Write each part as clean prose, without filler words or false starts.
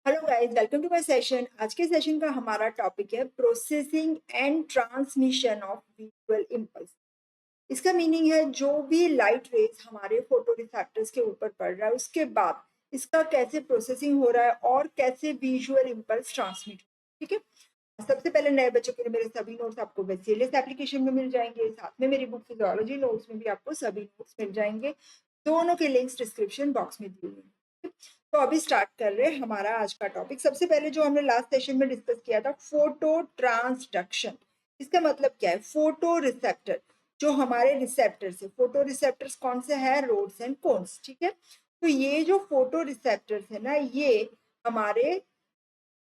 Hello guys, welcome to my session. आज के session का हमारा टॉपिक है processing and transmission of visual impulse. इसका मीनिंग है जो भी लाइट रेज हमारे फोटो रिसेप्टर्स के ऊपर पड़ रहा है उसके बाद इसका कैसे प्रोसेसिंग हो रहा है और कैसे विजुअल इम्पल्स ट्रांसमिट। ठीक है। सबसे पहले नए बच्चों के लिए मेरे सभी नोट्स आपको वेसिलियस एप्लीकेशन में मिल जाएंगे, साथ में मेरी बुक फिजियोलॉजी नोट्स में भी आपको सभी नोट्स मिल जाएंगे। दोनों के लिंक्स डिस्क्रिप्शन बॉक्स में दिए हुए हैं। तो अभी स्टार्ट कर रहे हैं हमारा आज का टॉपिक। सबसे पहले जो हमने लास्ट सेशन में डिस्कस किया था, फोटो ट्रांसडक्शन। इसका मतलब क्या है? फोटो रिसेप्टर, जो हमारे रिसेप्टर्स है, फोटो रिसेप्टर्स कौन से हैं? Rods and cones. ठीक है। तो ये जो फोटो रिसेप्टर्स है ना, ये हमारे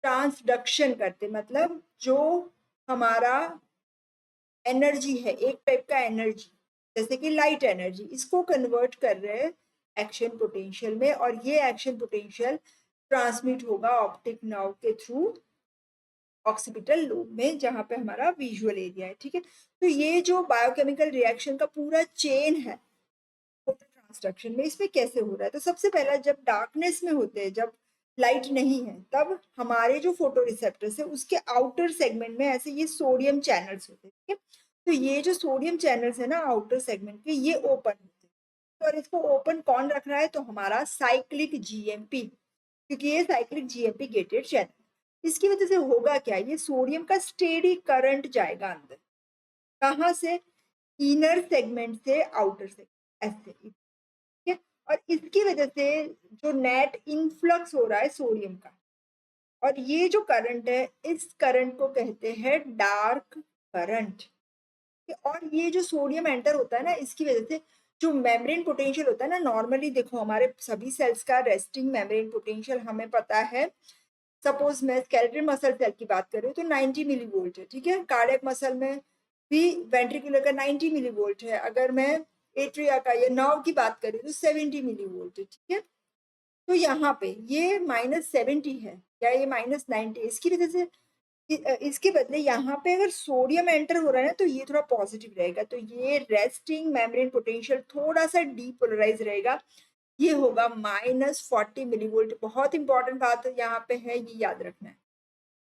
ट्रांसडक्शन करते, मतलब जो हमारा एनर्जी है, एक टाइप का एनर्जी जैसे कि लाइट एनर्जी, इसको कन्वर्ट कर रहे हैं एक्शन पोटेंशियल में, और ये एक्शन पोटेंशियल ट्रांसमिट होगा ऑप्टिक नर्व के थ्रू ऑक्सीपिटल लोब में, जहां पे हमारा विजुअल एरिया है। ठीक है। तो ये जो बायोकेमिकल रिएक्शन का पूरा चेन है फोटो ट्रांसडक्शन में, इसमें कैसे हो रहा है? तो सबसे पहला, जब डार्कनेस में होते हैं, जब लाइट नहीं है, तब हमारे जो फोटो रिसेप्टर्स है उसके आउटर सेगमेंट में ऐसे ये सोडियम चैनल्स होते हैं। ठीक है। तो ये जो सोडियम चैनल्स है ना आउटर सेगमेंट के, ये ओपन होते हैं। तो और इसको ओपन कौन रख रहा है? तो हमारा साइक्लिक जीएमपी, क्योंकि ये साइक्लिक जीएमपी गेटेड चैनल। इसकी वजह से होगा क्या? ये सोडियम का स्टेडी करंट जाएगा अंदर। कहाँ से? इनर सेगमेंट से आउटर सेगमेंट, ऐसे। ठीक है। और इसकी वजह से जो नेट इनफ्लक्स हो रहा है सोडियम का, और ये जो करंट है, इस करंट को कहते हैं डार्क करंट। और ये जो सोडियम एंटर होता है ना, इसकी वजह से जो मेम्ब्रेन पोटेंशियल होता है ना, नॉर्मली देखो हमारे सभी सेल्स का रेस्टिंग मेम्ब्रेन पोटेंशियल हमें पता है। सपोज मैं स्केलेटल मसल सेल की बात कर रही हूँ तो 90 मिली वोल्ट है। ठीक है। कार्डियक मसल में भी वेंट्रिकुलर का 90 मिली वोल्ट है। अगर मैं एट्रिया का या नर्व की बात करूँ तो 70 मिली वोल्ट है। ठीक है। तो यहाँ पे ये -70 है या ये -90, इसकी वजह से इसके बदले यहाँ पे अगर सोडियम एंटर हो रहा है ना, तो ये थोड़ा पॉजिटिव रहेगा। तो ये रेस्टिंग मेम्ब्रेन पोटेंशियल थोड़ा सा डीपोलराइज रहेगा। ये होगा -40 मिलीवोल्ट। बहुत इंपॉर्टेंट बात यहाँ पे है, ये याद रखना है।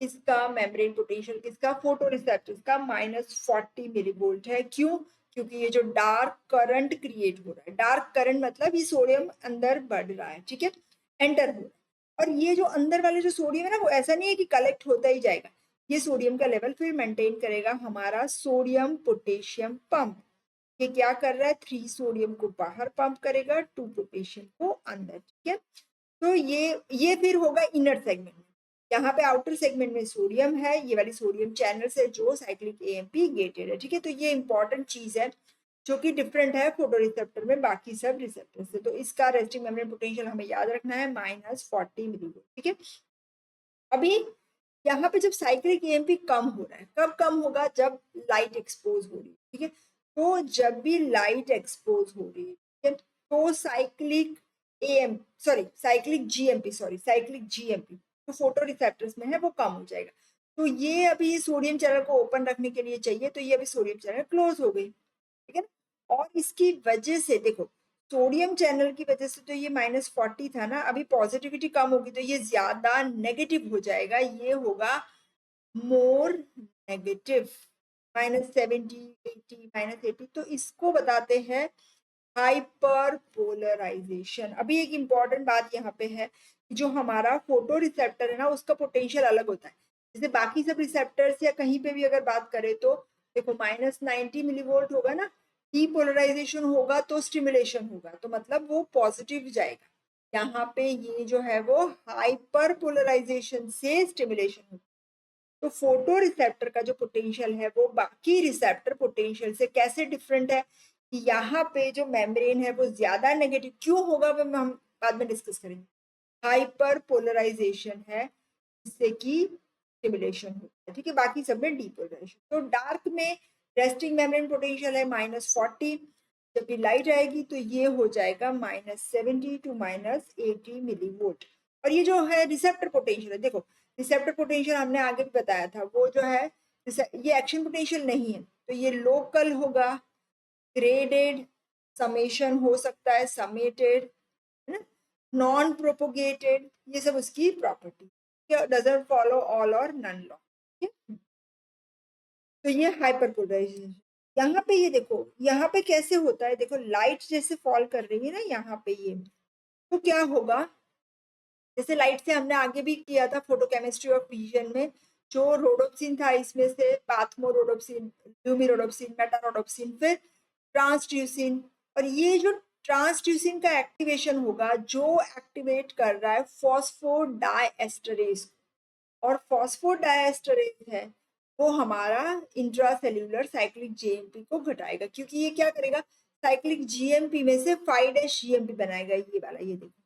इसका मेम्ब्रेन पोटेंशियल किसका? फोटो रिसेप्टर्स का -40 मिलीवोल्ट है। क्यों? क्योंकि ये जो डार्क करंट क्रिएट हो रहा है, डार्क करंट मतलब ये सोडियम अंदर बढ़ रहा है। ठीक है। एंटर हो रहा है। और ये जो अंदर वाले जो सोडियम है ना, वो ऐसा नहीं है कि कलेक्ट होता ही जाएगा। ये सोडियम का लेवल फिर मेंटेन करेगा हमारा सोडियम पोटेशियम पंप। ये क्या कर रहा है? 3 सोडियम को बाहर पंप करेगा, 2 पोटेशियम को अंदर। ठीक है। तो ये फिर होगा इनर सेगमेंट में। यहाँ पे आउटर सेगमेंट में सोडियम है, ये वाली सोडियम चैनल से जो साइक्लिक एएमपी गेटेड है। ठीक है। तो ये इंपॉर्टेंट चीज है जो कि डिफरेंट है फोटो रिसेप्टर में बाकी सब रिसेप्टर से। तो इसका रेस्टिंग मेम्ब्रेन पोटेंशियल हमें याद रखना है -40 मिलीवोल्ट। ठीक है। अभी यहाँ पे जब साइक्लिक एएमपी कम हो रहा है, कब कम होगा? जब लाइट एक्सपोज हो रही है। ठीक है। तो जब भी लाइट एक्सपोज हो रही है, ठीक है, तो साइक्लिक जीएमपी जो फोटो रिसेप्टर्स में है वो कम हो जाएगा। तो ये अभी सोडियम चैनल को ओपन रखने के लिए चाहिए, तो ये अभी सोडियम चैनल क्लोज हो गई। ठीक है ना। और इसकी वजह से देखो, सोडियम चैनल की वजह से तो ये -40 था ना, अभी पॉजिटिविटी कम होगी तो ये ज्यादा नेगेटिव हो जाएगा। ये होगा मोर नेगेटिव, -70, 80, -80। तो इसको बताते हैं हाइपर पोलराइजेशन। अभी एक इंपॉर्टेंट बात यहाँ पे है कि जो हमारा फोटो रिसेप्टर है ना, उसका पोटेंशियल अलग होता है। जैसे बाकी सब रिसेप्टर्स या कहीं पे भी अगर बात करें तो देखो -90 मिलीवोल्ट होगा ना, डीपोलराइजेशन होगा तो स्टिमुलेशन होगा, तो मतलब वो पॉजिटिव जाएगा। यहाँ पे ये जो है वो हाइपर पोलराइजेशन से स्टिमुलेशन होगा। तो फोटो रिसेप्टर का जो पोटेंशियल है वो बाकी रिसेप्टर पोटेंशियल से कैसे डिफरेंट है कि यहाँ पे जो मेम्ब्रेन है वो ज्यादा नेगेटिव क्यों होगा, वो हम बाद में डिस्कस करेंगे। हाइपर पोलराइजेशन है जिससे कि स्टिमुलेशन होता है। ठीक है। बाकी सब में डीपोलराइजेशन। तो डार्क में रेस्टिंग मेम्ब्रेन पोटेंशियल है -40। जब भी लाइट आएगी तो ये हो जाएगा -70 टू -80 मिलीवोल्ट। और ये जो है रिसेप्टर पोटेंशियल है, देखो रिसेप्टर पोटेंशियल हमने आगे भी बताया था, वो जो है ये एक्शन पोटेंशियल नहीं है, तो ये लोकल होगा, ग्रेडेड, समेशन हो सकता है, समेटेड, है ना, नॉन प्रोपोगेटेड, ये सब उसकी प्रॉपर्टी। डजंट फॉलो ऑल और नन लॉ। तो ये हाइपरपोलराइजेशन। यहाँ पे ये देखो, यहाँ पे कैसे होता है, देखो लाइट जैसे फॉल कर रही है ना यहाँ पे, ये तो क्या होगा, जैसे लाइट से हमने आगे भी किया था फोटोकेमिस्ट्री ऑफ विजन में, जो रोडोप्सिन था इसमें से पाथमोरोडोप्सिन, ल्यूमिरोडोप्सिन, मेटारोडोप्सिन, फिर ट्रांसड्यूसिन। और ये जो ट्रांसड्यूसिन का एक्टिवेशन होगा, जो एक्टिवेट कर रहा है फॉस्फोडाइएस्टरेज, और फॉस्फोडाइएस्टरेज है वो हमारा इंट्रासेल्यूलर साइक्लिक जीएमपी को घटाएगा, क्योंकि ये क्या करेगा, साइक्लिक जीएमपी में से 5' जीएमपी बनाएगा, ये वाला, ये देखो।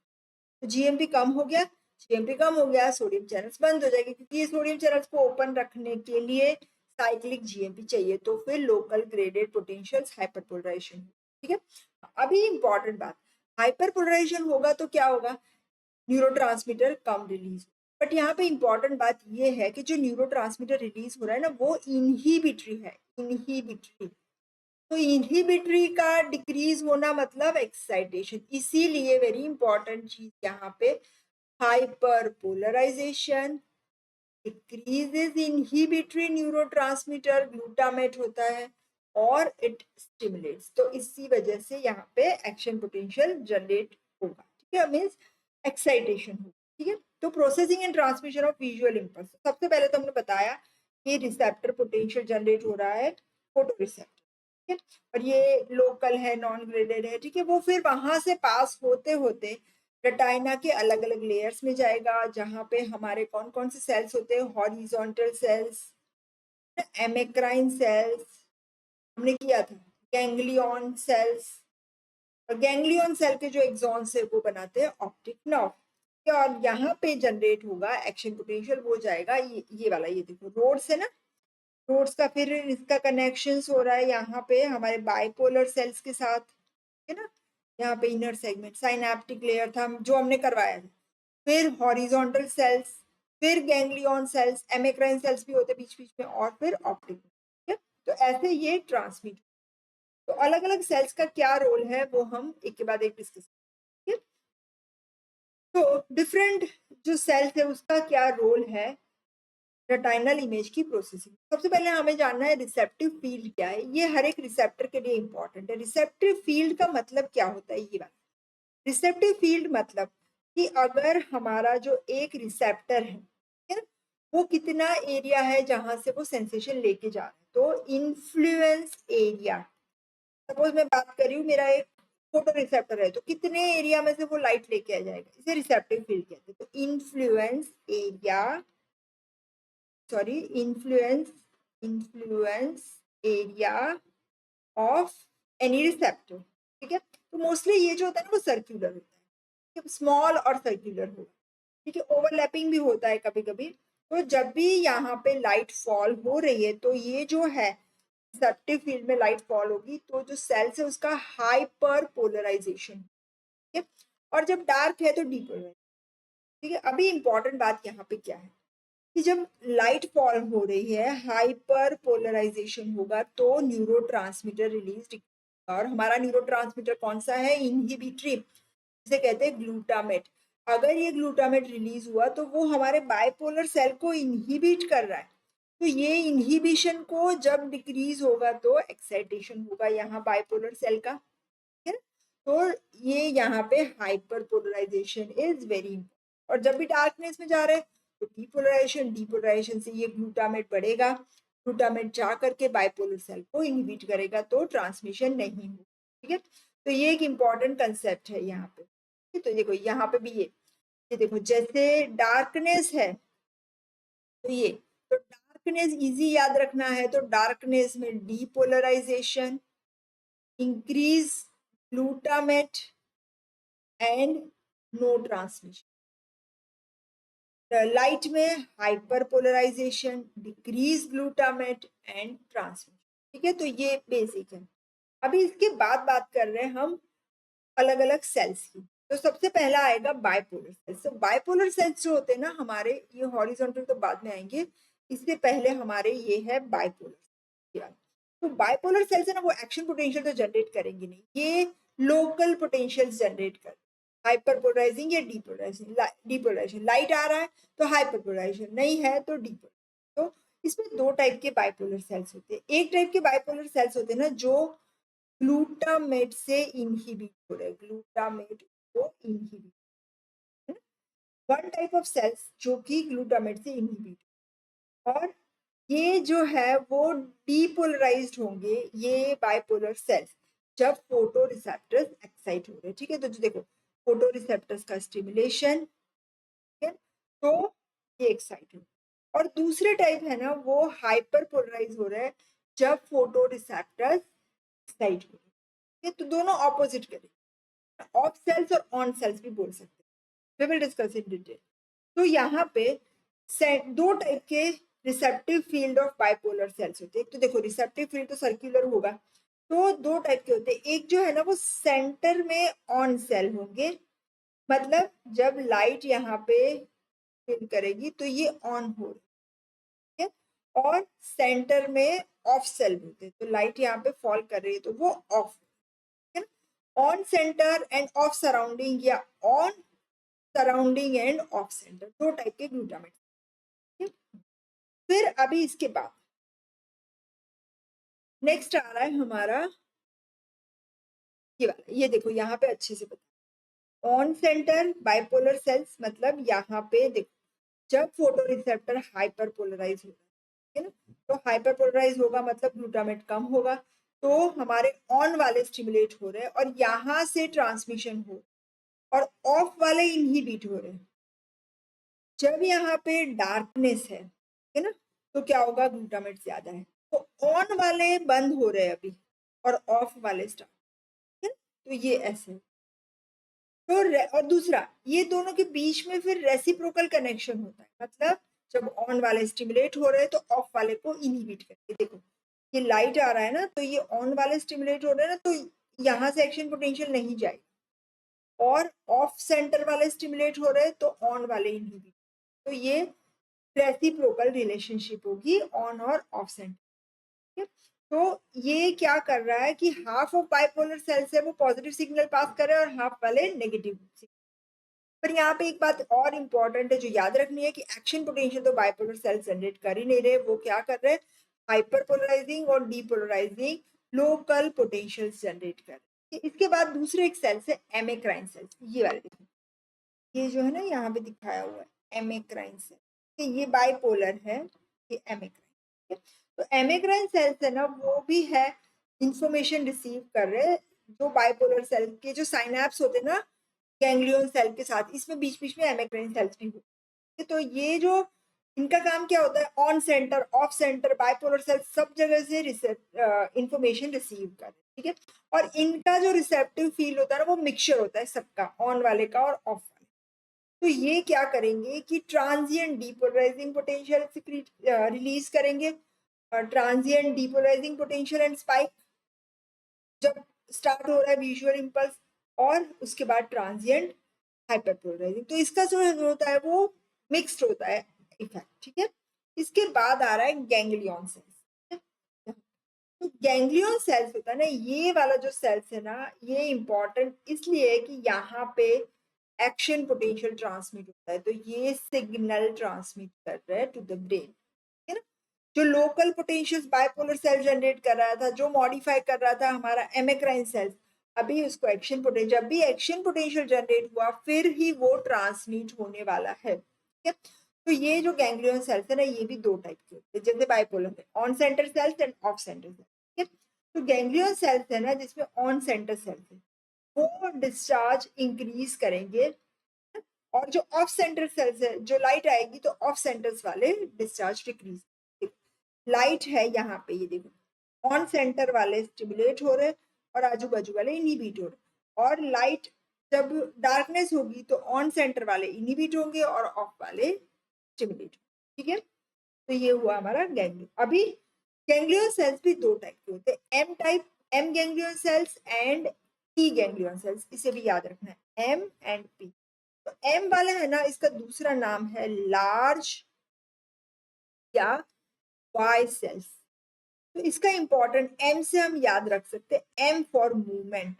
तो जीएमपी कम हो गया, जीएमपी कम हो गया, सोडियम चैनल्स बंद हो जाएंगे, क्योंकि ये सोडियम चैनल्स को ओपन रखने के लिए साइक्लिक जीएमपी चाहिए, तो फिर लोकल ग्रेडेड पोटेंशियल्स हाइपरपोलराइजेशन। ठीक है, अभी इंपॉर्टेंट बात, हाइपरपोलराइजेशन होगा तो क्या होगा, न्यूरोट्रांसमीटर कम रिलीज। बट यहाँ पे इंपॉर्टेंट बात ये है कि जो न्यूरोट्रांसमीटर रिलीज हो रहा है ना, वो इनहिबिटरी है, इनहिबिटरी। तो इनहिबिटरी का डिक्रीज होना मतलब एक्साइटेशन, इसीलिए वेरी इंपॉर्टेंट चीज यहाँ पे, hyperpolarisation decreases inhibitory neurotransmitter glutamate होता है, और इट स्टिमुलेट्स, तो इसी वजह से यहाँ पे एक्शन पोटेंशियल जनरेट होगा। ठीक है, मीन्स एक्साइटेशन होगा। ठीक है, तो processing and transmission of visual impulse, सबसे पहले तो हमने बताया कि रिसेप्टर पोटेंशियल जनरेट हो रहा है फोटो रिसेप्टर, ठीक है, और ये लोकल है, नॉन ग्रेडेड है। ठीक है, वो फिर वहां से पास होते होते रेटाइना के अलग अलग लेयर्स में जाएगा, जहाँ पे हमारे कौन कौन से सेल्स होते हैं, हॉरिजॉन्टल सेल्स, एमेक्राइन सेल्स, हमने किया था गैंग्लियन सेल्स, और गैंग्लियन सेल के जो एक्सॉन्स है वो बनाते हैं ऑप्टिक नर्व, और यहाँ पे जनरेट होगा एक्शन पोटेंशियल, वो जाएगा ये वाला, ये देखो रोड्स है ना, रोड्स का फिर इसका कनेक्शन हो रहा है यहाँ पे हमारे बाइपोलर सेल्स के साथ, है ना, यहाँ पे इनर सेगमेंट साइनेप्टिक लेयर था जो हमने करवाया था, फिर हॉरिजॉन्टल सेल्स, फिर गैंग्लियन सेल्स, एमेक्राइन सेल्स भी होते बीच बीच में, और फिर ऑप्टिक। ठीक है, तो ऐसे ये ट्रांसमिट, तो अलग अलग सेल्स का क्या रोल है वो हम एक के बाद एक डिस्कस करेंगे। तो डिफरेंट जो सेल्स है उसका क्या रोल है रेटाइनल इमेज की प्रोसेसिंग। सबसे पहले हमें जानना है रिसेप्टिव फील्ड क्या है, ये हर एक रिसेप्टर के लिए इंपॉर्टेंट है। रिसेप्टिव फील्ड का मतलब क्या होता है, ये बात, रिसेप्टिव फील्ड मतलब कि अगर हमारा जो एक रिसेप्टर है ना, वो कितना एरिया है जहां से वो सेंसेशन लेके जा रहा है, तो इन्फ्लुएंस एरिया, सपोज मैं बात कर रही हूँ, मेरा एक फोटो रिसेप्टर है, तो कितने एरिया में से वो लाइट लेके आ जाएगा, इसे रिसेप्टिव फील्ड कहते हैं। तो influence area, sorry influence area of any receptor. ठीक है, तो मोस्टली ये जो होता है ना वो सर्क्यूलर होता है, स्मॉल और सर्क्यूलर होगा। ठीक है, ओवरलैपिंग भी होता है कभी कभी। तो जब भी यहाँ पे लाइट फॉल हो रही है, तो ये जो है रिसेप्टिव फील्ड में लाइट फॉल होगी, तो जो सेल्स है उसका हाइपर पोलराइजेशन, ठीक है, और जब डार्क है तो डीपोलराइजेशन। ठीक है, अभी इंपॉर्टेंट बात यहाँ पे क्या है कि जब लाइट फॉल हो रही है, हाइपर पोलराइजेशन होगा, तो न्यूरोट्रांसमीटर रिलीज, और हमारा न्यूरोट्रांसमीटर कौन सा है, इनहिबिटरी, जिसे कहते हैं ग्लूटामेट। अगर ये ग्लूटामेट रिलीज हुआ तो वो हमारे बाइपोलर सेल को इनहिबिट कर रहा है, तो ये इनहिबिशन को जब डिक्रीज होगा तो एक्साइटेशन होगा यहाँ बाइपोलर सेल का, है ना? तो ये यहाँ पे hyperpolarisation is very important. और जब भी डार्कनेस में जा रहे हैं तो डीपोलराइजेशन, डीपोलराइजेशन से ये ग्लूटामेट बढ़ेगा, ग्लूटामेट जा करके बाइपोलर सेल को इनहिबिट करेगा, तो ट्रांसमिशन नहीं होगा। ठीक है, तो ये एक इम्पॉर्टेंट कंसेप्ट है यहाँ पे। तो देखो यहाँ पे भी ये देखो, जैसे डार्कनेस है तो ये, तो डार्कनेस इजी याद रखना है, तो डार्कनेस में depolarisation, increase glutamate and no transmission. Light में hyperpolarisation, decrease glutamate and transmission. ठीक है, तो ये बेसिक है। अभी इसके बाद बात कर रहे हैं हम अलग अलग सेल्स की। तो सबसे पहला आएगा बाइपोलर सेल्स। तो बाइपोलर सेल्स जो होते हैं ना हमारे, ये हॉरिजॉन्टल तो बाद में आएंगे, इससे पहले हमारे ये है बाइपोलर। तो बाइपोलर सेल्स है ना, वो एक्शन पोटेंशियल तो जनरेट करेंगे नहीं, ये लोकल पोटेंशियल जनरेट कर, हाइपरपोलराइजिंग या डीपोलराइजेशन। लाइट आ रहा है तो हाइपरपोलराइजेशन, नहीं है तो डीपोलराइजेशन। तो इसमें दो टाइप के बाइपोलर सेल्स होते हैं। एक टाइप के बाइपोलर सेल्स होते हैं ना जो ग्लूटामेट से इनहिबिट हो रहे हैं, ग्लूटामेट को inhibit, one type of cells जो कि ग्लूटामेट से इनहिबिट, और ये जो है वो डीपोलराइज्ड होंगे ये बाइपोलर सेल्स जब फोटो रिसेप्टर्स एक्साइट हो रहे हैं। ठीक है, तो जो देखो फोटो रिसेप्टर्स का स्टिमुलेशन, ठीक है, तो ये एक्साइट हो, और दूसरे टाइप है ना वो हाइपर पोलराइज हो रहा है जब फोटो रिसेप्टर्स एक्साइट हो रहे हैं। तो दोनों ऑपोजिट करें, ऑफ सेल्स और ऑन सेल्स भी बोल सकते हैं, we will discuss in detail. तो यहाँ पे दो टाइप के receptive field of bipolar cells होते हैं। तो देखो रिसेप्टिव फील्ड तो सर्कुलर होगा, तो दो टाइप के होते हैं। एक जो है ना वो सेंटर में ऑन सेल होंगे, मतलब जब लाइट यहाँ पे फील करेगी तो ये ऑन हो रही है, और सेंटर में ऑफ सेल होते हैं, तो लाइट यहाँ पे फॉल कर रही है तो वो ऑफ है ना। On centre and off surrounding या on surrounding and off centre, दो टाइप के ग्लूटामेट। फिर अभी इसके बाद नेक्स्ट आ रहा है हमारा ये वाला, ये देखो यहाँ पे अच्छे से बता, ऑन सेंटर बाइपोलर सेल्स, मतलब यहाँ पे देखो जब फोटो रिसेप्टर हाइपर पोलराइज होगा, ठीक है ना, तो हाइपर पोलराइज होगा मतलब ग्लूटामेट कम होगा, तो हमारे ऑन वाले स्टिमुलेट हो रहे हैं और यहाँ से ट्रांसमिशन हो, और ऑफ वाले इनहिबिट हो रहे हैं। जब यहाँ पे डार्कनेस है, ठीक है ना, तो क्या होगा, ग्लूटामेट ज्यादा है, तो ऑन वाले बंद हो रहे हैं अभी और ऑफ वाले स्टार्ट, ठीक है, तो ये ऐसे। तो और दूसरा ये दोनों के बीच में फिर रेसिप्रोकल कनेक्शन होता है, मतलब जब ऑन वाले स्टिमुलेट हो रहे हैं तो ऑफ वाले को इनहिबिट करके, देखो ये लाइट आ रहा है ना तो ये ऑन वाले स्टिमुलेट हो रहे हैं ना, तो यहाँ से एक्शन पोटेंशियल नहीं जाएगी, और ऑफ सेंटर वाले स्टिमुलेट हो रहे हैं तो ऑन वाले इनहिबिट, तो ये रेसिप्रोकल रिलेशनशिप होगी ऑन और ऑफ सेंटर। तो ये क्या कर रहा है कि हाफ ऑफ बाइपोलर सेल्स है वो पॉजिटिव सिग्नल पास कर रहे हैं और हाफ वाले नेगेटिव। पर यहाँ पे एक बात और इम्पोर्टेंट है जो याद रखनी है कि एक्शन पोटेंशियल तो बाइपोलर सेल्स जनरेट कर ही नहीं रहे, वो क्या कर रहे हैं, हाइपर पोलराइजिंग और डीपोलराइजिंग लोकल पोटेंशियल्स जनरेट कर रहे हैं। इसके बाद दूसरे एक सेल्स है एमेक्राइन सेल्स, ये वाले देखो, ये जो है ना यहाँ पे दिखाया हुआ है एमेक्राइन सेल, ये बाइपोलर है, ये एमेक्राइन। तो एमेक्राइन सेल्स है ना वो भी है इंफॉर्मेशन रिसीव कर रहे हैं, जो बाइपोलर सेल के जो साइनैप्स होते हैं ना गैंग्लियन सेल के साथ, इसमें बीच बीच में एमेक्राइन सेल्स भी होते हैं। तो ये जो इनका काम क्या होता है, on centre off centre bipolar cell सब जगह से इंफॉर्मेशन रिसीव कर, ठीक है, और इनका जो रिसेप्टिव फील्ड होता है ना वो मिक्सचर होता है सबका, ऑन वाले का और ऑफ वाले। तो ये क्या करेंगे कि ट्रांजिएंट डीपोलराइजिंग पोटेंशियल रिलीज करेंगे, transient depolarising potential and spike जब स्टार्ट हो रहा है विजुअल इंपल्स, और उसके बाद ट्रांजिएंट हाइपरपोलराइजिंग, तो इसका जो होता है वो मिक्स्ड होता है इफेक्ट, ठीक है। इसके बाद आ रहा है गैंग्लियन सेल्स। तो गैंग्लियन सेल्स होता है ना, ये वाला जो सेल्स है ना ये इंपॉर्टेंट इसलिए है कि यहाँ पे एक्शन पोटेंशियल ट्रांसमिट होता है, तो ये सिग्नल ट्रांसमिट कर रहा है टू द ब्रेन, है ना। जो local potential bipolar sale generate कर रहा था, जो मॉडिफाई कर रहा था हमारा एमेक्राइन सेल्स, अभी उसको एक्शन पोटेंशियल, जब भी एक्शन पोटेंशियल जनरेट हुआ फिर ही वो ट्रांसमिट होने वाला है, ठीक है। तो ये जो गैंग्लियन सेल्स है ना ये भी दो टाइप के होते हैं, जैसे बाइपोलर में on centre cells and off centre cells, ठीक है। तो गैंग्लियन सेल्स है ना जिसमें ऑन सेंटर सेल्स है वो डिस्चार्ज इंक्रीज करेंगे, और जो ऑफ सेंटर सेल्स है जो लाइट आएगी तो ऑफ सेंटर्स वाले डिस्चार्ज डिक्रीज। लाइट है यहाँ पे, ये देखो ऑन सेंटर वाले स्टिमुलेट हो रहे और आजू बाजू वाले इनहिबिट हो रहे, और लाइट जब डार्कनेस होगी तो ऑन सेंटर वाले इनहिबिट होंगे और ऑफ वाले स्टिमुलेट, ठीक है। तो ये हुआ हमारा गैंग्लियन। अभी गैंग्लियन सेल्स भी दो टाइप के होते हैं, M type M ganglion cells and P ganglion cells, इसे भी याद रखना है, एम एंड पी। तो एम वाला है ना इसका दूसरा नाम है लार्ज या वाई सेल्स। तो इसका इंपॉर्टेंट एम से हम याद रख सकते हैं, एम फॉर मूवमेंट,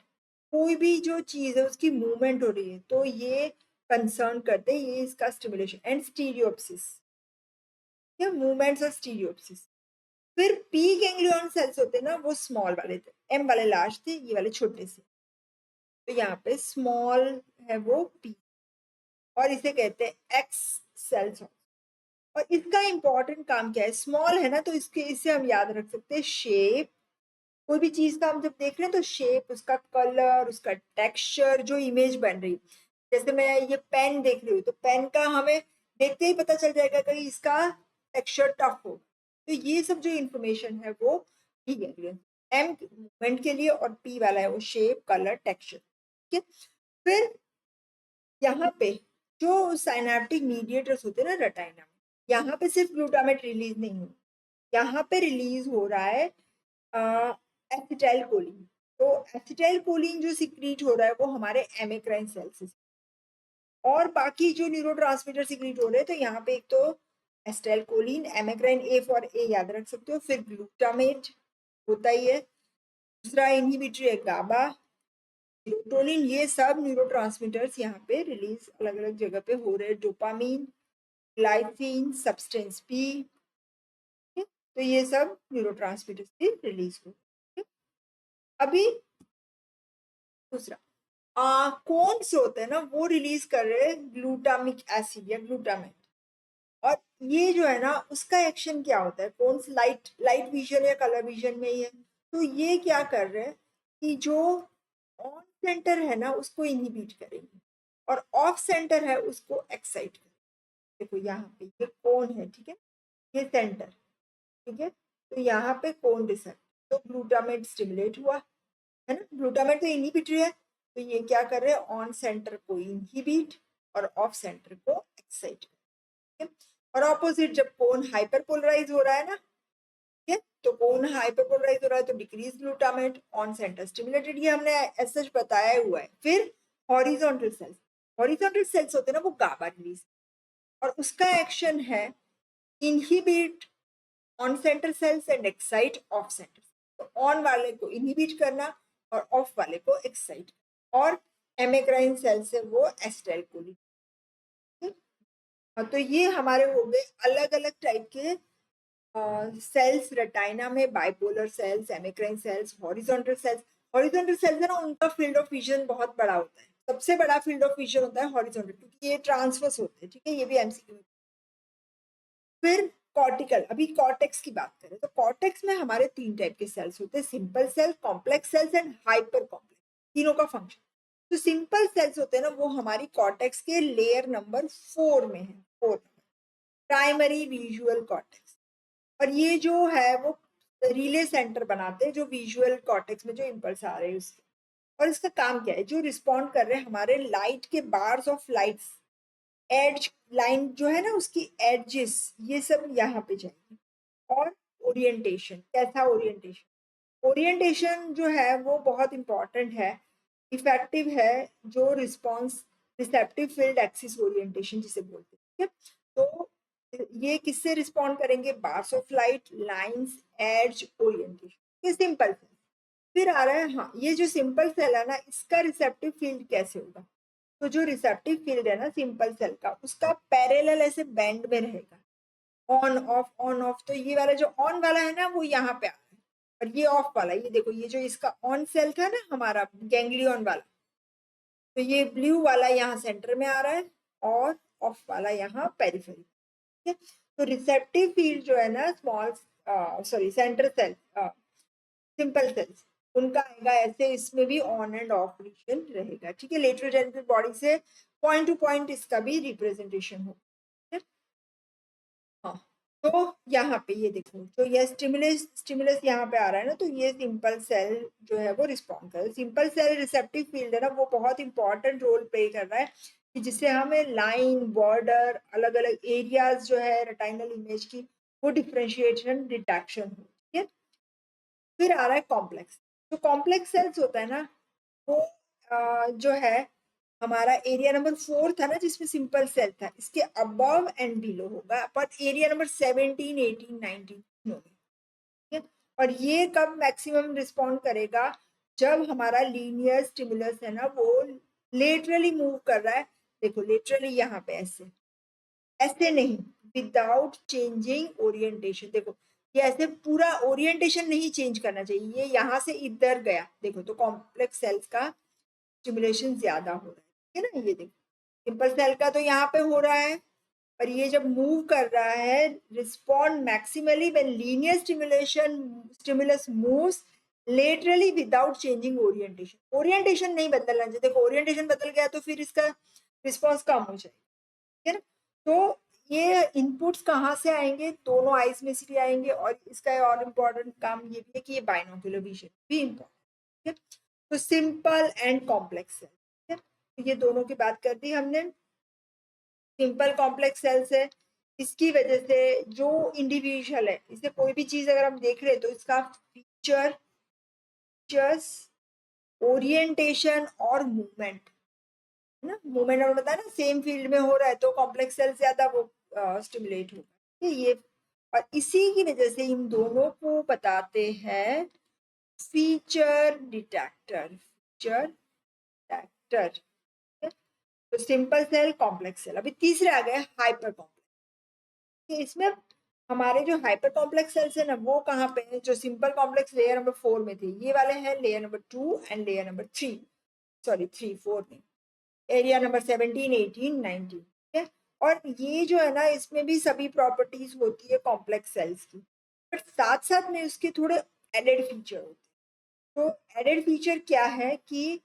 कोई भी जो चीज है उसकी मूवमेंट हो रही है, तो ये कंसर्न करते हैं, ये इसका स्टिमुलेशन। एंड स्टीरियोप्सिस, या मूवमेंट्स और स्टीरियोप्सिस। फिर पी गैंग्लियन सेल्स होते हैं ना, वो स्मॉल वाले थे, एम वाले लार्ज थे, ये वाले छोटे से। तो यहाँ पे स्मॉल है वो पी, और इसे कहते हैं एक्स सेल्स। और इसका इंपॉर्टेंट काम क्या है, स्मॉल है ना, तो इसके इससे हम याद रख सकते हैं शेप। कोई भी चीज का हम जब देख रहे हैं तो शेप, उसका कलर, उसका टेक्सचर, जो इमेज बन रही है। जैसे मैं ये पेन देख रही हूँ, तो पेन का हमें देखते ही पता चल जाएगा कि इसका टेक्सचर टफ हो। तो ये सब जो इंफॉर्मेशन है वो ठीक है। एम मूवमेंट के लिए, और पी वाला है वो शेप, कलर, टेक्सचर। ठीक है। फिर यहाँ पे जो साइनेप्टिक मीडिएटर्स होते हैं ना रेटिना में, यहाँ पे सिर्फ ग्लूटामेट रिलीज नहीं हो, यहाँ पे रिलीज हो रहा है एसिटाइल कोलिन। तो एसिटाइल कोलिन जो सिक्रीट हो रहा है वो हमारे एमेक्राइन सेल से, और बाकी जो न्यूरोट्रांसमीटर सिक्रीट हो रहे हैं, तो यहाँ पे एक तो acetylcholine, amacrine, A for A याद रख सकते हो, फिर ग्लूटामेट होता ही है, दूसरा इनहिबिटरी है गाबा, सेरोटोनिन। ये सब न्यूरोट्रांसमीटर्स यहाँ पे रिलीज अलग अलग जगह पे हो रहे हैं, डोपामीन, ग्लाइसिन, सब्सटेंस पी। तो ये सब न्यूरोट्रांसमीटर्स भी रिलीज हो। अभी दूसरा कौन से होते हैं ना, वो रिलीज कर रहे हैं ग्लूटामिक एसिड या ग्लूटामेट। और ये जो है ना, उसका एक्शन क्या होता है, कौन से लाइट लाइट विजन या कलर विजन में ही है। तो ये क्या कर रहे हैं कि जो ऑन सेंटर है ना उसको इनहिबिट करेंगे, और ऑफ सेंटर है उसको एक्साइट करेंगे। देखो यहाँ पे ये कौन है, ठीक है, ये सेंटर, ठीक है। तो यहाँ पे कौन रिसेप्टर, तो ग्लूटामेट स्टिमुलेट हुआ है ना, ग्लूटामेट तो इनहिबिटरी है, तो ये क्या कर रहे हैं, ऑन सेंटर को इनहिबिट और ऑफ सेंटर को एक्साइट, ठीक है। और ऑपोजिट, जब कोन हाइपरपोलराइज हो रहा है ना, ठीक है, तो कोन हाइपरपोलराइज हो रहा है तो decrease glutamate, on centre stimulated, ये हमने एज सच बताया हुआ है। फिर हॉरिजॉन्टल सेल्स, हॉरिजॉन्टल सेल्स होते हैं ना वो गाबा रिलीज, और उसका एक्शन है inhibit on centre cells and excite off centre. तो ऑन वाले को इनहिबिट करना और ऑफ वाले को एक्साइट। और एमेक्राइन सेल्स है वो एसिटाइल कोलिन। तो ये हमारे हो गए अलग अलग टाइप के सेल्स रेटाइना में, bipolar cells, amacrine cells, horizontal cells. Horizontal cells है ना, उनका फील्ड ऑफ विजन बहुत बड़ा होता है, सबसे बड़ा फील्ड ऑफ विजन होता है हॉरिजॉन्टल, क्योंकि ये ट्रांसवर्स होते हैं, ठीक है, ये भी एमसीक्यू। फिर कॉर्टिकल, अभी कॉर्टेक्स की बात करें तो कॉर्टेक्स में हमारे 3 टाइप के सेल्स होते हैं, simple cell, complex cells and hypercomplex, तीनों का फंक्शन। तो सिंपल सेल्स होते हैं ना वो हमारी कॉर्टेक्स के लेयर नंबर 4 में है, 4 प्राइमरी विजुअल कॉर्टेक्स। और ये जो है वो रिले सेंटर बनाते हैं जो विजुअल कॉर्टेक्स में जो इम्पल्स आ रहे हैं उसके। और इसका काम क्या है, जो रिस्पॉन्ड कर रहे हैं हमारे लाइट के bars of lights, edge line जो है ना उसकी एडजेस, ये सब यहाँ पे जाएंगे। और ओरिएंटेशन, कैसा ओरिएंटेशन, ओरिएंटेशन जो है वो बहुत इंपॉर्टेंट है, इफेक्टिव है, जो response receptive field axis orientation जिसे बोलते हैं, ठीक है। तो ये किससे रिस्पॉन्ड करेंगे, bars of light, lines, edge, orientation, ये सिंपल सेल। फिर आ रहा है, हाँ, ये जो सिंपल सेल है ना इसका रिसेप्टिव फील्ड कैसे होगा। तो जो रिसेप्टिव फील्ड है ना सिंपल सेल का, उसका पैरेलल ऐसे बैंड में रहेगा, ऑन ऑफ ऑन ऑफ। तो ये वाला जो ऑन वाला है ना वो यहाँ पे आ रहा है, और ये ऑफ वाला, ये देखो, ये जो इसका ऑन सेल था ना हमारा गैंग्लियन वाला, तो ये ब्लू वाला यहाँ सेंटर में आ रहा है, और ऑफ वाला यहाँ पेरिफेरी, ठीक है। तो रिसेप्टिव फील्ड जो है ना small, sorry, centre cell, simple cells, उनका आएगा ऐसे, इसमें भी ऑन एंड ऑफ रीजन रहेगा, ठीक है। लेटरल जेनिटल बॉडी से पॉइंट टू पॉइंट इसका भी रिप्रेजेंटेशन हो, ठीक है। हाँ, तो यहाँ पे ये देखो, तो ये स्टिमुलस स्टिमुलस यहाँ पे आ रहा है ना, तो ये सिंपल सेल जो है वो रिस्पॉन्ड कर रहा है। सिंपल सेल रिसेप्टिव फील्ड है ना वो बहुत इंपॉर्टेंट रोल प्ले कर रहा है, कि जिससे हमें लाइन, बॉर्डर, अलग अलग एरियाज जो है रेटाइनल इमेज की, वो डिफ्रेंशिएशन, डिटेक्शन हो, ठीक है। फिर आ रहा है कॉम्प्लेक्स। तो कॉम्प्लेक्स सेल्स होता है ना वो जो है हमारा एरिया नंबर 4 था ना जिसमें सिंपल सेल था, इसके अबव एंड बिलो होगा, पर एरिया नंबर 17, 18, 19 होगा, ठीक है। और ये कब मैक्सिमम रिस्पॉन्ड करेगा, जब हमारा लीनियर स्टिमुलस है ना वो लेटरली मूव कर रहा है, देखो लेटरली यहाँ पे ऐसे ऐसे नहीं, विदाउट चेंजिंग ओरिएंटेशन। देखो ये ऐसे पूरा ओरिएंटेशन नहीं चेंज करना चाहिए, ये यहाँ से इधर गया, देखो तो कॉम्प्लेक्स सेल्स का स्टिमुलेशन ज्यादा हो रहा है, ठीक है ना। ये देखो सिंपल सेल का तो यहाँ पे हो रहा है, पर ये जब मूव कर रहा है, respond maximally when linear stimulus moves laterally without changing orientation. Orientation नहीं बदलना चाहिए, देखो ओरिएंटेशन बदल गया तो फिर इसका रिस्पॉन्स कम हो जाएगा, ठीक है ना। तो ये इनपुट्स कहाँ से आएंगे, दोनों आईज में से भी आएंगे, और इसका और इम्पोर्टेंट काम ये भी है कि ये बाइनोक्यूलर विजन भी इम्पोर्टेंट है। तो सिंपल एंड कॉम्प्लेक्स सेल, ठीक है, तो ये दोनों की बात कर दी हमने। सिंपल कॉम्प्लेक्स सेल्स है, इसकी वजह से जो इंडिविजुअल है, इसे कोई भी चीज अगर हम देख रहे हैं तो इसका फीचर्स, ओरिएंटेशन और मूवमेंट, है ना। मूवमेंट और बताया ना, सेम फील्ड में हो रहा है तो कॉम्प्लेक्स सेल ज्यादा वो स्टिमुलेट होगा, ये। और इसी की वजह से इन दोनों को बताते हैं फीचर डिटेक्टर, फीचर डिटेक्टर। तो सिंपल सेल, कॉम्प्लेक्स सेल। अभी तीसरे आ गए हाइपर कॉम्प्लेक्स। इसमें हमारे जो हाइपर कॉम्प्लेक्स सेल्स है ना वो कहाँ पे है, जो सिंपल कॉम्प्लेक्स लेयर नंबर 4 में थे, ये वाले हैं layer number 2 and layer number 3, sorry 3 4 नहीं, एरिया नंबर 17 18 19, ठीक है। और ये जो है ना इसमें भी सभी प्रॉपर्टीज होती है कॉम्प्लेक्स सेल्स की, बट साथ साथ में उसके थोड़े एडेड फीचर होते हैं। तो एडेड फीचर क्या है कि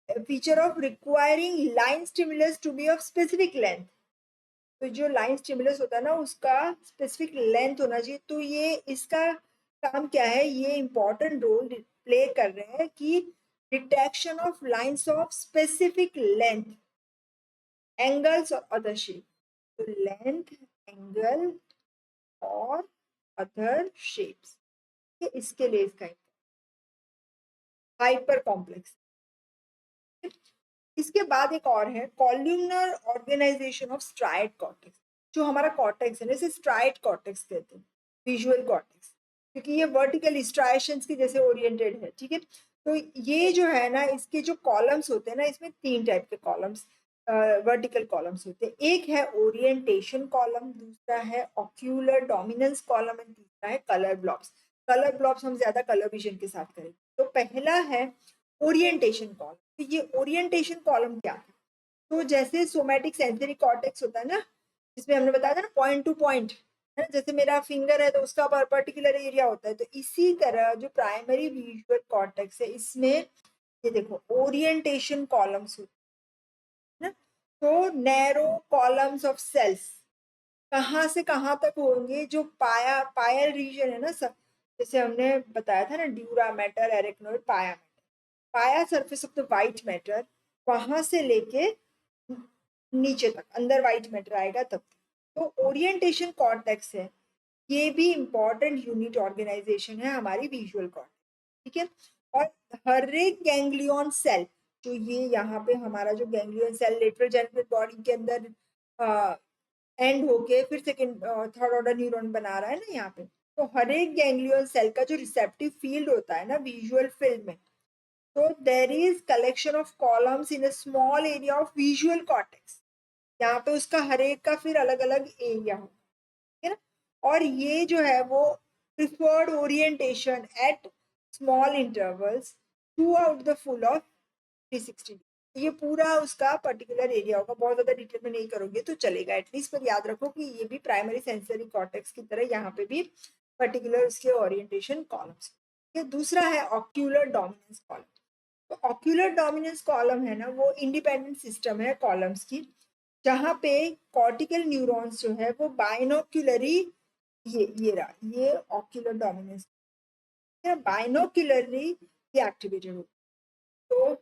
feature of requiring line stimulus to be of specific length. तो जो लाइन स्टिमुलस होता है ना उसका स्पेसिफिक लेंथ होना चाहिए। तो ये इसका काम क्या है, ये इंपॉर्टेंट रोल प्ले कर रहे हैं कि detection of lines of specific length, angles और अदर शेप। तो लेंथ, एंगल और अदर शेप्स, ये इसके लिए इसका हाइपर कॉम्प्लेक्स। इसके बाद एक और है columnar organisation of striate cortex. जो हमारा कॉर्टेक्स है जैसे स्ट्राइड कॉर्टेक्स कहते हैं, विजुअल कॉर्टेक्स, क्योंकि ये वर्टिकल स्ट्राइशंस के जैसे ओरिएंटेड है, ठीक है। तो ये जो है ना इसके जो कॉलम्स होते हैं ना, इसमें 3 टाइप के कॉलम्स, वर्टिकल कॉलम्स होते हैं। एक है ओरिएंटेशन कॉलम, दूसरा है ऑक्यूलर डोमिनेंस कॉलम एंड तीसरा है कलर ब्लॉक्स। कलर ब्लॉक्स हम ज्यादा कलर विजन के साथ करेंगे। तो पहला है ओरिएंटेशन कॉलम। तो ये ओरिएंटेशन कॉलम क्या है, तो जैसे सोमैटिक सेंसरी कॉर्टेक्स होता है ना, जिसमें हमने बताया था ना पॉइंट टू पॉइंट, है ना, जैसे मेरा फिंगर है तो उसका पर्टिकुलर एरिया होता है, तो इसी तरह जो प्राइमरी विजुअल कॉर्टेक्स है इसमें ये देखो ओरिएंटेशन कॉलम्स होते हैं ना। तो नैरो कॉलम्स ऑफ सेल्स कहाँ से कहाँ तक होंगे, जो पायल रीजन है ना सब, जैसे हमने बताया था ना ड्यूरा मैटर, एरेक्नोइड, पाया मैटर, पाया surface of the white matter, वहां से लेके नीचे तक अंदर व्हाइट मैटर आएगा तब तक। तो ओरिएंटेशन कॉर्टेक्स है, ये भी इंपॉर्टेंट यूनिट ऑर्गेनाइजेशन है हमारी विजुअल कॉर्टेक्स, ठीक है। और हर एक गैंग्लियन सेल, जो ये यहाँ पे हमारा जो ganglion cell lateral geniculate body के अंदर एंड होके फिर सेकंड थर्ड ऑर्डर न्यूरॉन बना रहा है ना यहाँ पे, तो हर एक गैंग्लियन सेल का जो रिसेप्टिव फील्ड होता है ना विजुअल फील्ड में, तो there is collection of columns in a small area of visual cortex. यहाँ पे उसका हर एक का फिर अलग अलग एरिया हो, है ना। और ये जो है वो preferred orientation at small intervals throughout the full of 360। ये पूरा उसका पर्टिकुलर एरिया होगा, बहुत ज्यादा डिटेल में नहीं करोगे तो चलेगा, एटलीस्ट पर याद रखो कि ये भी प्राइमरी सेंसरी कॉर्टेक्स की तरह यहाँ पे भी पर्टिकुलर उसके ओरिएंटेशन कॉलम्स। ये दूसरा है ऑक्यूलर डोमिनेंस कॉलम। तो ऑक्यूलर डोमिनेंस कॉलम है ना वो इंडिपेंडेंट सिस्टम है कॉलम्स की, जहाँ पे कॉर्टिकल न्यूरॉन्स जो है वो बाइनोक्यूलरी, ये रहा ये ऑक्यूलर डोमिनेंस, बाइनोक्यूलरली ये एक्टिवेटेड होता है। तो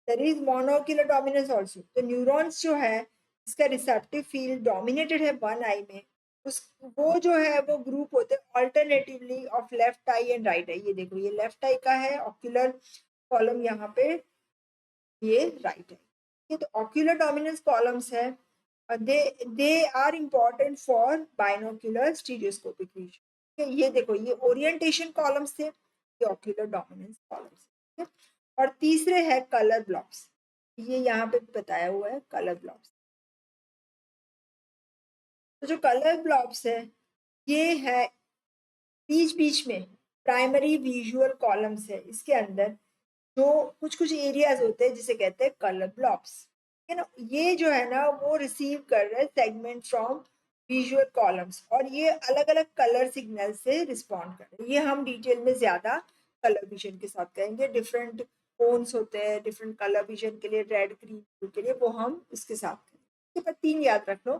there is monocular dominance also. तो न्यूरॉन्स जो है इसका रिसेप्टिव फील्ड डोमिनेटेड है वन आई में, उस वो जो है वो ग्रुप होते हैं alternatively of left eye and right eye. ये देखो ये लेफ्ट आई का है ऑक्यूलर कॉलम, यहाँ पे ये राइट है। ये तो ऑक्यूलर डोमिनेंस कॉलम्स है, they are important for binocular stereoscopic vision. ये देखो ये ओरिएंटेशन कॉलम्स थे, ये ऑक्यूलर डोमिनेंस कॉलम्स। है? और तीसरे है कलर ब्लॉक्स, ये यहाँ पे बताया हुआ है कलर ब्लॉक्स। तो जो कलर ब्लॉक्स है ये है बीच बीच में प्राइमरी विजुअल कॉलम्स है, इसके अंदर जो कुछ कुछ एरियाज होते हैं जिसे कहते हैं कलर ब्लॉक्स, है ना। ये जो है ना वो रिसीव कर रहे हैं सेगमेंट फ्रॉम विजुअल कॉलम्स और ये अलग अलग कलर सिग्नल से रिस्पॉन्ड कर रहे हैं। ये हम डिटेल में ज्यादा कलर विजन के साथ करेंगे, डिफरेंट टोन्स होते हैं डिफरेंट कलर विजन के लिए, रेड ग्रीन ब्लू के लिए, वो हम इसके साथ करेंगे। पर 3 याद रख लो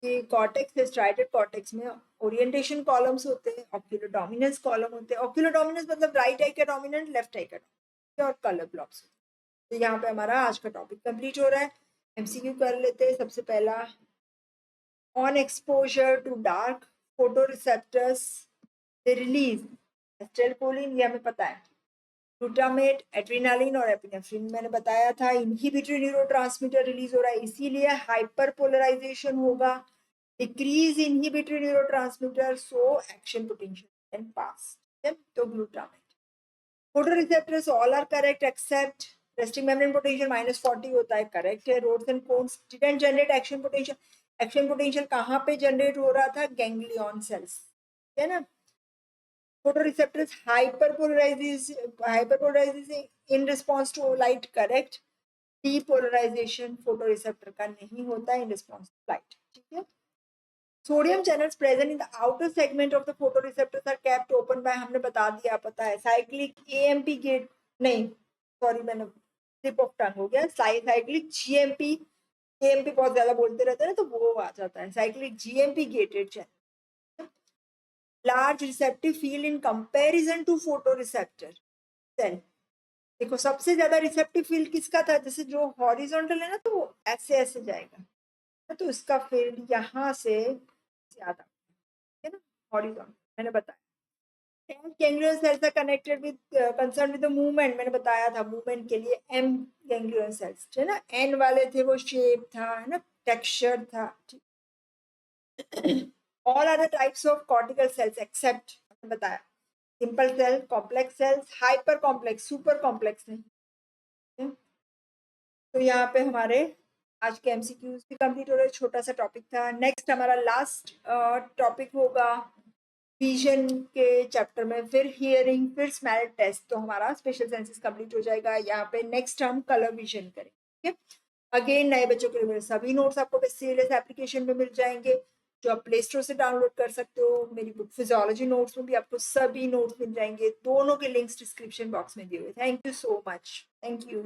कि कॉर्टेक्स है, स्ट्राइटेड कॉर्टेक्स में ओरिएंटेशन कॉलम्स होते हैं, ऑक्यूलर डोमिनेंस कॉलम होते हैं। ऑक्यूलर डोमिनेंस मतलब राइट आई का डोमिनेंट, लेफ्ट आई का डोमिनेंट, और कलर ब्लॉक्स। तो यहाँ पे हमारा आज का टॉपिक कंप्लीट हो रहा है। एमसीक्यू कर लेते हैं। सबसे पहला, on exposure to dark photo receptors they release acetylcholine, ये हमें पता है, ग्लूटामेट, एड्रेनालिन और एपिनेफ्रिन मैंने बताया था। इनहिबिटरी न्यूरोट्रांसमीटर रिलीज हो रहा है, इसीलिए हाइपर पोलराइजेशन होगा, decrease inhibitory neurotransmitter, so action potential can pass. तो glutamate, photoreceptors all are correct except resting membrane potential -40 होता है, करेक्ट है। Rods and cones didn't generate action potential, action potential कहाँ पे जनरेट हो रहा था, गैंग्लियन सेल्स, है ना। photoreceptors hyperpolarizes in response to light, correct। depolarization photoreceptor का नहीं होता in response to light, ठीक है। Sodium channels present in the outer segment of the photoreceptors are kept open by, हमने बता दिया, पता है। साइक्लिक एएमपी गेट, नहीं सॉरी मैंने स्लिप ऑफ टंग हो गया, साइक्लिक जीएमपी, एएमपी बहुत ज्यादा बोलते रहते हैं ना तो वो आ जाता है, cyclic GMP gated channel. Large receptive field in comparison to photoreceptor cell, देखो सबसे ज्यादा रिसेप्टिव फील्ड किसका था, जैसे जो हॉरिजॉन्टल है ना तो वो ऐसे ऐसे जाएगा, तो इसका फील्ड यहाँ से ज्यादा है ना, हॉरिजॉन्टल मैंने बताया। Ganglion cells are connected with concern with the movement, मैंने बताया था मूवमेंट के लिए एम गैंग्लियन सेल्स है ना, एन वाले थे वो शेप था, है ना, टेक्सचर था। All are the types of cortical cells except, मैंने बताया, simple cell, complex cells, hyper complex, super complex नहीं। तो यहाँ पे हमारे आज के एमसीक्यूज भी कंप्लीट हो रहे, छोटा सा टॉपिक था। नेक्स्ट हमारा लास्ट टॉपिक होगा विजन के चैप्टर में, फिर हियरिंग, फिर स्मेल टेस्ट, तो हमारा स्पेशल सेंसेस कंप्लीट हो जाएगा। यहाँ पे नेक्स्ट हम कलर विजन करेंगे, ठीक है। अगेन नए बच्चों के लिए मेरे सभी नोट्स आपको सीरियस एप्लीकेशन में मिल जाएंगे, जो आप प्ले स्टोर से डाउनलोड कर सकते हो। मेरी बुक फिजियोलॉजी नोट्स में भी आपको सभी नोट्स मिल जाएंगे, दोनों के लिंक्स डिस्क्रिप्शन बॉक्स में दिए हुए। Thank you so much, thank you.